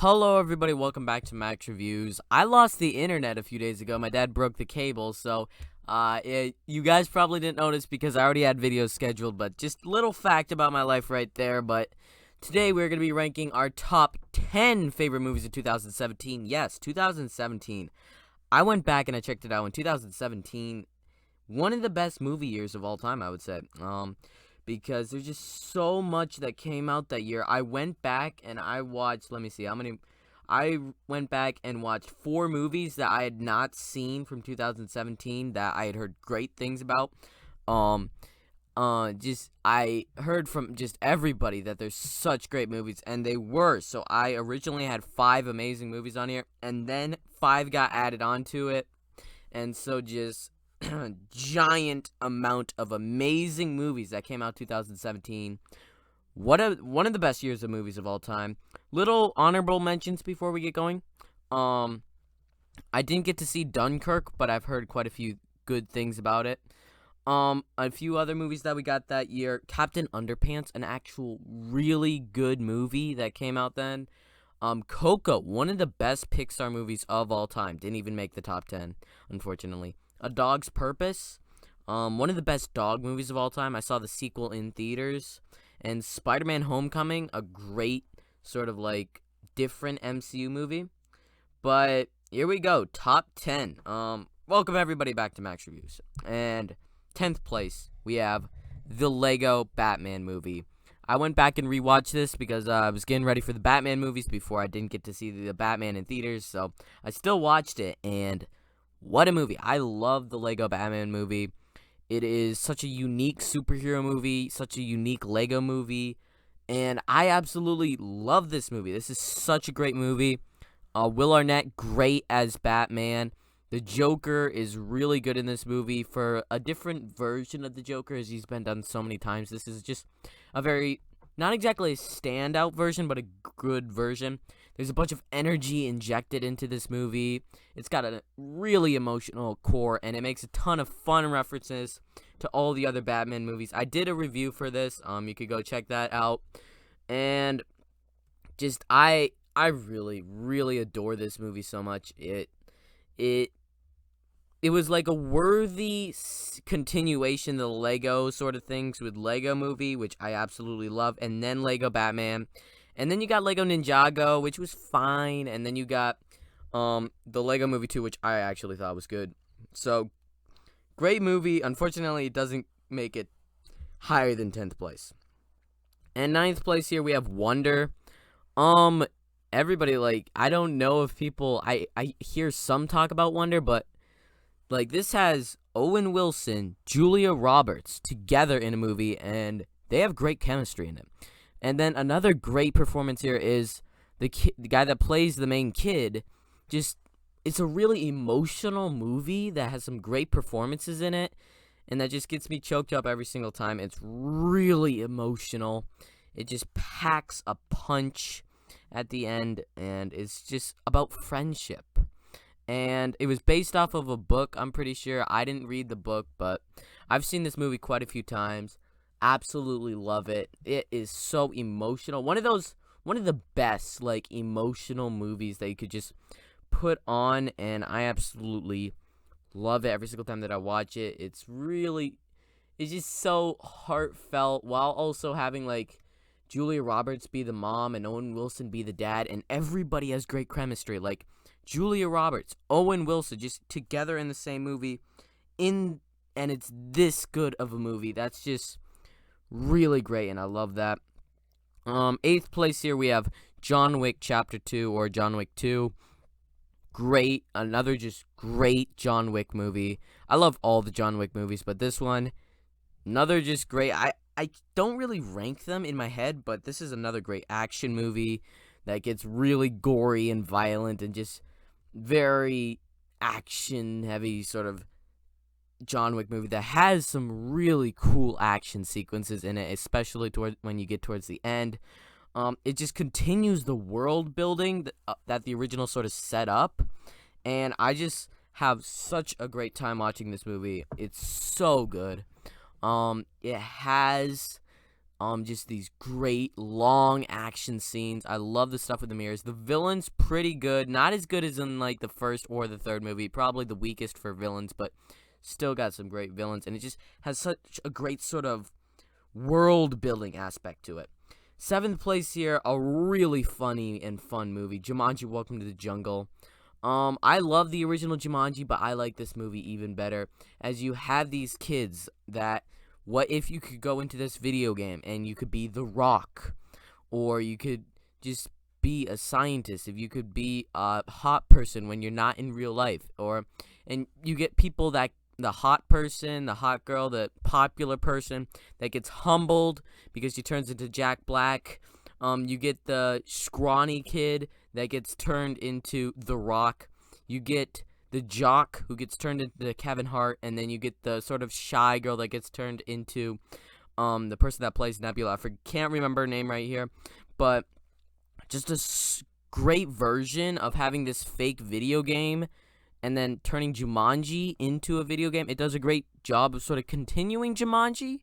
Hello everybody, welcome back to Max Reviews. I lost the internet a few days ago. My dad broke the cable, so you guys probably didn't notice because I already had videos scheduled, but just little fact about my life right there. But today we're going to be ranking our top 10 favorite movies of 2017. Yes, 2017. I went back and I checked it out in 2017. One of the best movie years of all time, I would say. Because there's just so much that came out that year. I went back and I watched, let me see, how many, I went back and watched 4 movies that I had not seen from 2017 that I had heard great things about. I heard from just everybody that there's such great movies, and they were. So I originally had 5 amazing movies on here, and then 5 got added onto it, and so just giant amount of amazing movies that came out 2017. One of the best years of movies of all time. Little honorable mentions before we get going. I didn't get to see Dunkirk, but I've heard quite a few good things about it. A few other movies that we got that year. Captain Underpants, an actual really good movie that came out then. Coco, one of the best Pixar movies of all time. Didn't even make the top 10, unfortunately. A Dog's Purpose, one of the best dog movies of all time. I saw the sequel in theaters. And Spider-Man Homecoming, a great sort of like different MCU movie. But here we go, top 10. Welcome everybody back to Max Reviews. And 10th place, we have the Lego Batman movie. I went back and rewatched this because I was getting ready for the Batman movies before I didn't get to see the Batman in theaters. So I still watched it, and what a movie. I love the Lego Batman movie. It is such a unique superhero movie, such a unique Lego movie, and I absolutely love this movie. This is such a great movie. Will Arnett, great as Batman. The Joker is really good in this movie for a different version of the Joker, as he's been done so many times. This is just a very, not exactly a standout version, but a good version. There's a bunch of energy injected into this movie. It's got a really emotional core, and it makes a ton of fun references to all the other Batman movies. I did a review for this. You could go check that out. And just, I really, really adore this movie so much. It was like a worthy continuation of the Lego sort of things with Lego Movie, which I absolutely love, and then Lego Batman. And then you got Lego Ninjago, which was fine, and then you got the Lego Movie 2, which I actually thought was good. So, great movie. Unfortunately, it doesn't make it higher than 10th place. And 9th place here, we have Wonder. Everybody, like, I don't know if people, I hear some talk about Wonder, but like, this has Owen Wilson, Julia Roberts together in a movie, and they have great chemistry in it. And then another great performance here is the guy that plays the main kid. Just, it's a really emotional movie that has some great performances in it, and that just gets me choked up every single time. It's really emotional. It just packs a punch at the end, and it's just about friendship. And it was based off of a book, I'm pretty sure. I didn't read the book, but I've seen this movie quite a few times. Absolutely love it. It is so emotional. One of the best, like, emotional movies that you could just put on, and I absolutely love it every single time that I watch it. It's just so heartfelt, while also having, like, Julia Roberts be the mom and Owen Wilson be the dad, and everybody has great chemistry. Like, Julia Roberts, Owen Wilson, just together in the same movie, and it's this good of a movie. That's just really great, and I love that. 8th place here, we have John Wick Chapter 2, or John Wick 2. Great, another just great John Wick movie. I love all the John Wick movies, but this one, another just great. I don't really rank them in my head, but this is another great action movie that gets really gory and violent and just very action-heavy sort of John Wick movie that has some really cool action sequences in it, especially when you get towards the end. It just continues the world building that the original sort of set up, and I just have such a great time watching this movie. It's so good. It has Just these great long action scenes. I love the stuff with the mirrors. The villain's pretty good. Not as good as in like the first or the third movie. Probably the weakest for villains, but still got some great villains. And it just has such a great sort of world building aspect to it. Seventh place here, a really funny and fun movie, Jumanji: Welcome to the Jungle. I love the original Jumanji, but I like this movie even better, as you have these kids that, what if you could go into this video game and you could be The Rock, or you could just be a scientist, if you could be a hot person when you're not in real life, and you get people that, the hot person, the hot girl, the popular person that gets humbled because she turns into Jack Black. You get the scrawny kid that gets turned into The Rock. You get the jock who gets turned into Kevin Hart, and then you get the sort of shy girl that gets turned into the person that plays Nebula. I can't remember her name right here, but just a great version of having this fake video game and then turning Jumanji into a video game. It does a great job of sort of continuing Jumanji,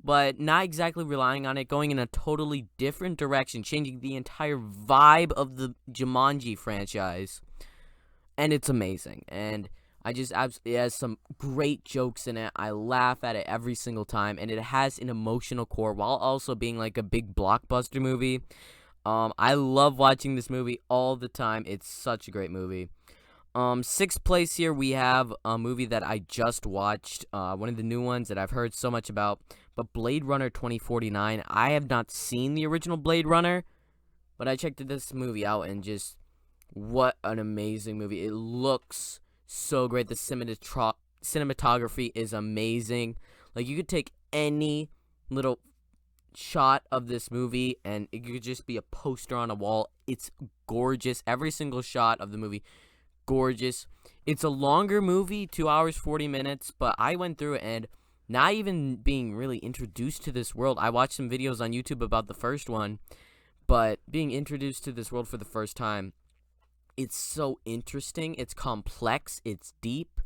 but not exactly relying on it, going in a totally different direction, changing the entire vibe of the Jumanji franchise. And it's amazing. And it has some great jokes in it. I laugh at it every single time. And it has an emotional core while also being like a big blockbuster movie. I love watching this movie all the time. It's such a great movie. Sixth place here, we have a movie that I just watched, one of the new ones that I've heard so much about, but Blade Runner 2049. I have not seen the original Blade Runner, but I checked this movie out, and just, what an amazing movie. It looks so great. The cinematography is amazing. Like, you could take any little shot of this movie, and it could just be a poster on a wall. It's gorgeous. Every single shot of the movie, gorgeous. It's a longer movie, 2 hours 40 minutes, but I went through it, and not even being really introduced to this world. I watched some videos on YouTube about the first one, but being introduced to this world for the first time, it's so interesting, it's complex, it's deep,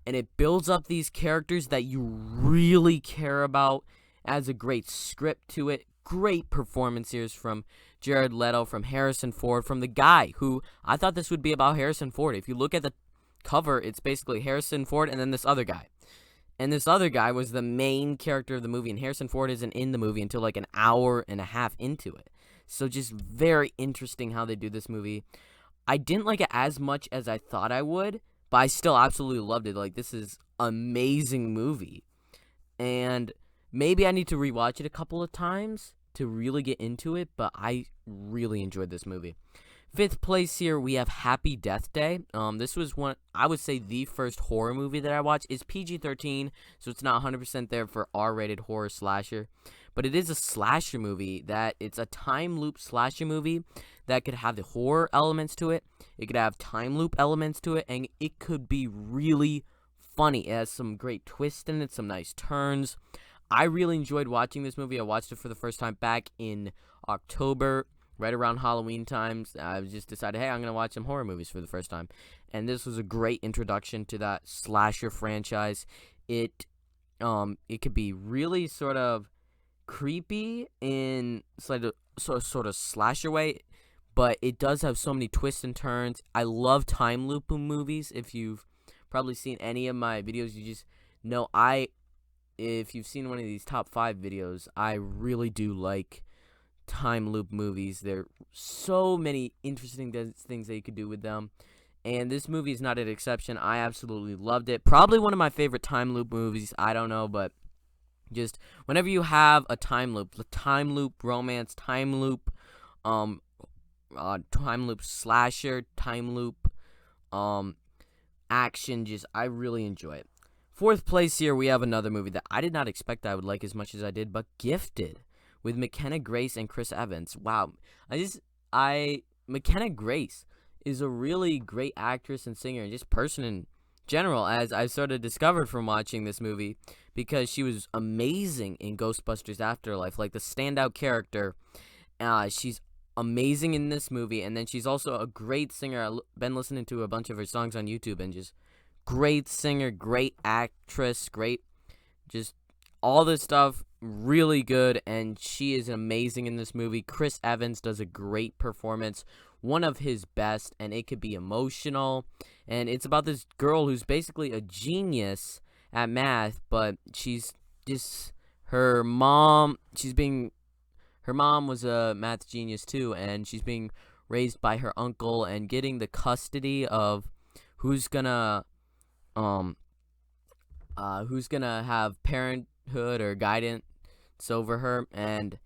and it builds up these characters that you really care about, adds a great script to it. Great performances from Jared Leto, from Harrison Ford, from the guy who, I thought this would be about Harrison Ford. If you look at the cover, it's basically Harrison Ford and then this other guy. And this other guy was the main character of the movie, and Harrison Ford isn't in the movie until like an hour and a half into it. So just very interesting how they do this movie. I didn't like it as much as I thought I would, but I still absolutely loved it. Like, this is an amazing movie. And maybe I need to rewatch it a couple of times to really get into it, but I really enjoyed this movie. Fifth place here, we have Happy Death Day. This was one, I would say, the first horror movie that I watched. It's PG-13, so it's not 100% there for R-rated horror slasher, but it is a slasher movie that, it's a time loop slasher movie that could have the horror elements to it. It could have time loop elements to it, and it could be really funny. It has some great twists in it, some nice turns. I really enjoyed watching this movie. I watched it for the first time back in October, right around Halloween times. I just decided, hey, I'm going to watch some horror movies for the first time. And this was a great introduction to that slasher franchise. It could be really sort of creepy in sort of slasher way, but it does have so many twists and turns. I love time loop movies. If you've probably seen any of my videos, you just know if you've seen one of these top 5 videos, I really do like time loop movies. There are so many interesting things that you could do with them, and this movie is not an exception. I absolutely loved it. Probably one of my favorite time loop movies. I don't know, but just whenever you have a time loop romance, time loop slasher, time loop action, just, I really enjoy it. Fourth place here, we have another movie that I did not expect I would like as much as I did, but Gifted, with McKenna Grace and Chris Evans. Wow. McKenna Grace is a really great actress and singer, and just person in general, as I sort of discovered from watching this movie, because she was amazing in Ghostbusters Afterlife, like the standout character. She's amazing in this movie, and then she's also a great singer. I've been listening to a bunch of her songs on YouTube, and just great singer, great actress, great, just all this stuff. really good, and she is amazing in this movie. Chris Evans does a great performance, one of his best, and it could be emotional. And it's about this girl who's basically a genius at math, but she's just her mom. Her mom was a math genius too, and she's being raised by her uncle and getting the custody of who's gonna um who's gonna have parenthood or guidance over her. And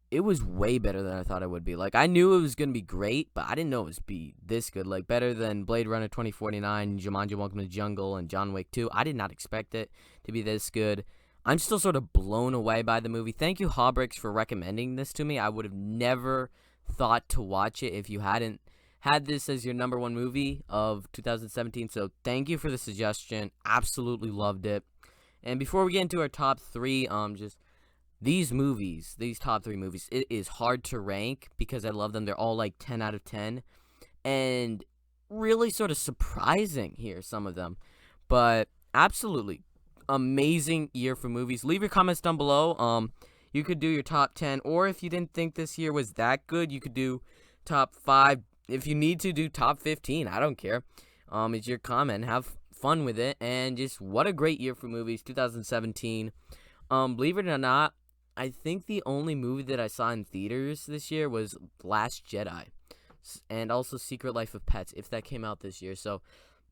it was way better than I thought it would be. Like, I knew it was gonna be great, but I didn't know it was be this good. Like, better than Blade Runner 2049, Jumanji: Welcome to the Jungle, and John Wick 2. I did not expect it to be this good. I'm still sort of blown away by the movie. Thank you, Hobrix, for recommending this to me. I would have never thought to watch it if you hadn't had this as your number one movie of 2017. So thank you for the suggestion. Absolutely loved it. And before we get into our top three, just these movies, these top three movies, it is hard to rank because I love them. They're all like 10 out of 10. And really sort of surprising here, some of them. But absolutely amazing year for movies. Leave your comments down below. You could do your top 10, or if you didn't think this year was that good, you could do top 5. If you need to, do top 15. I don't care. It's your comment. Have fun with it. And just what a great year for movies, 2017. Believe it or not, I think the only movie that I saw in theaters this year was Last Jedi. And also Secret Life of Pets, if that came out this year. So,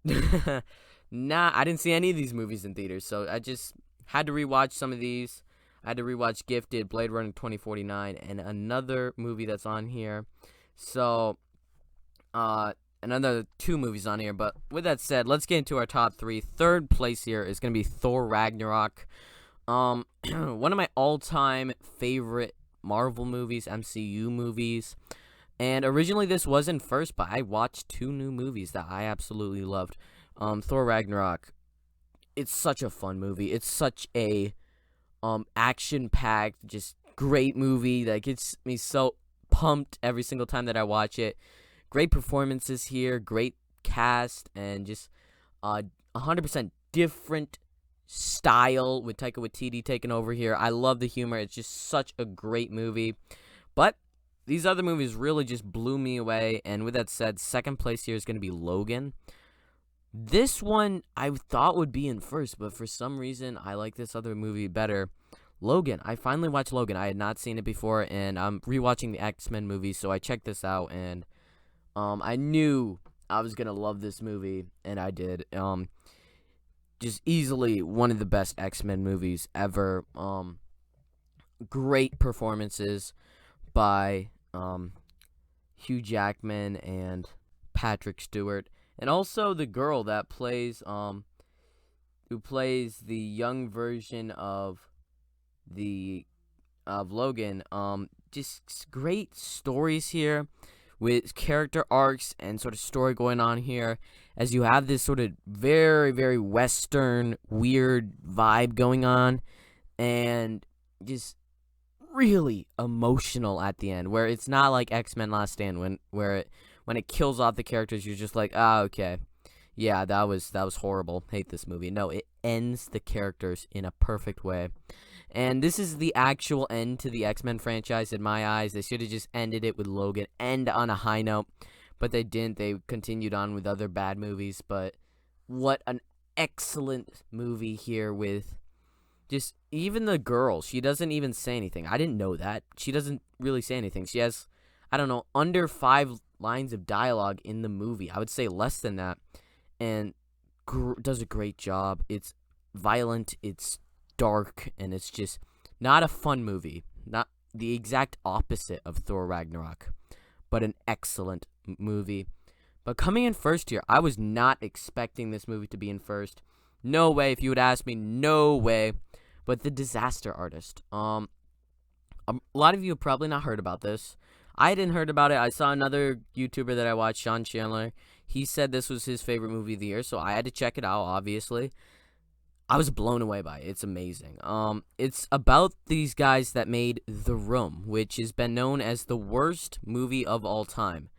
I didn't see any of these movies in theaters. So I just had to rewatch some of these. I had to rewatch Gifted, Blade Runner 2049, and another movie that's on here. So, another 2 movies on here. But with that said, let's get into our top 3. Third place here is going to be Thor Ragnarok. One of my all-time favorite Marvel movies, MCU movies. And originally this wasn't first, but I watched 2 new movies that I absolutely loved. Thor Ragnarok. It's such a fun movie. It's such a action-packed, just great movie that gets me so pumped every single time that I watch it. Great performances here, great cast, and just 100% different style with Taika Waititi taking over here. I love the humor. It's just such a great movie. But these other movies really just blew me away. And with that said, second place here is going to be Logan. This one I thought would be in first, but for some reason I like this other movie better. Logan. I finally watched Logan. I had not seen it before, and I'm rewatching the X-Men movies, so I checked this out, and I knew I was going to love this movie, and I did. Just easily one of the best X-Men movies ever. Great performances by Hugh Jackman and Patrick Stewart, and also the girl that plays who plays the young version of Logan. Just great stories here with character arcs and sort of story going on here, as you have this sort of very, very Western weird vibe going on, and just really emotional at the end, where it's not like X-Men Last Stand when it kills off the characters, you're just like, okay, yeah, that was horrible, hate this movie. No, it ends the characters in a perfect way. And this is the actual end to the X-Men franchise in my eyes. They should have just ended it with Logan, end on a high note, but they didn't. They continued on with other bad movies, but what an excellent movie here with just even the girl. She doesn't even say anything. I didn't know that. She doesn't really say anything. She has, I don't know, under 5 lines of dialogue in the movie. I would say less than that, and does a great job. It's violent, it's dark, and it's just not a fun movie. Not the exact opposite of Thor Ragnarok, but an excellent movie. But coming in first here, I was not expecting this movie to be in first. No way. If you would ask me, no way. But The Disaster Artist. A lot of you have probably not heard about this. I didn't heard about it. I saw another YouTuber that I watched, Sean Chandler. He said this was his favorite movie of the year, so I had to check it out, obviously. I was blown away by it. It's amazing. It's about these guys that made The Room, which has been known as the worst movie of all time,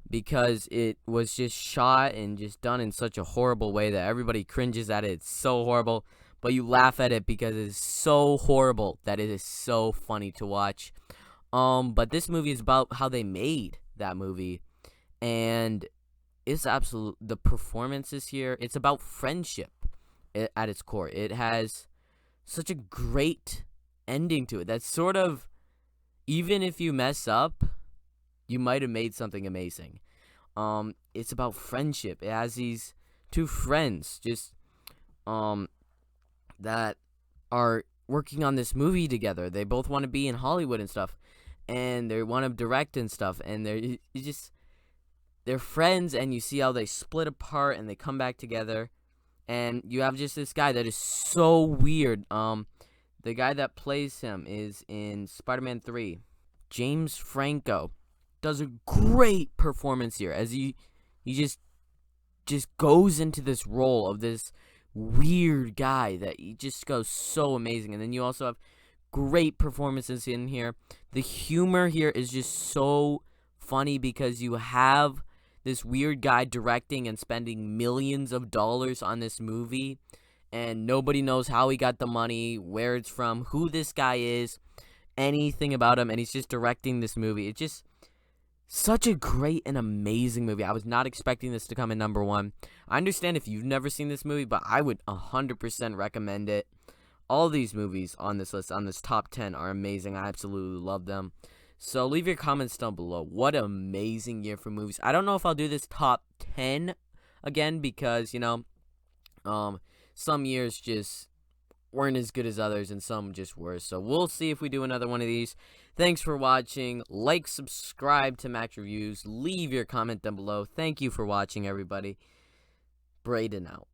because it was just shot and just done in such a horrible way that everybody cringes at it. It's so horrible. but you laugh at it because it is so horrible that it is so funny to watch. But this movie is about how they made that movie, and it's absolute. The performances here, it's about friendship at its core. It has such a great ending to it. That's sort of, even if you mess up, you might have made something amazing. It's about friendship. It has these two friends just that are working on this movie together. They both want to be in Hollywood and stuff, and they want to direct and stuff, and they're friends, and you see how they split apart and they come back together. And you have just this guy that is so weird. The guy that plays him is in Spider-Man 3. James Franco does a great performance here as he just goes into this role of this weird guy that he just goes so amazing. And then you also have great performances in here. The humor here is just so funny because you have this weird guy directing and spending millions of dollars on this movie, and nobody knows how he got the money, where it's from, who this guy is, anything about him, and he's just directing this movie. It's just such a great and amazing movie. I was not expecting this to come in number 1. I understand if you've never seen this movie, but I would 100% recommend it. All these movies on this list, on this top 10, are amazing. I absolutely love them. So leave your comments down below. What an amazing year for movies. I don't know if I'll do this top 10 again because, some years just weren't as good as others and some just were. So we'll see if we do another one of these. Thanks for watching. Like, subscribe to Max Reviews. Leave your comment down below. Thank you for watching, everybody. Braden out.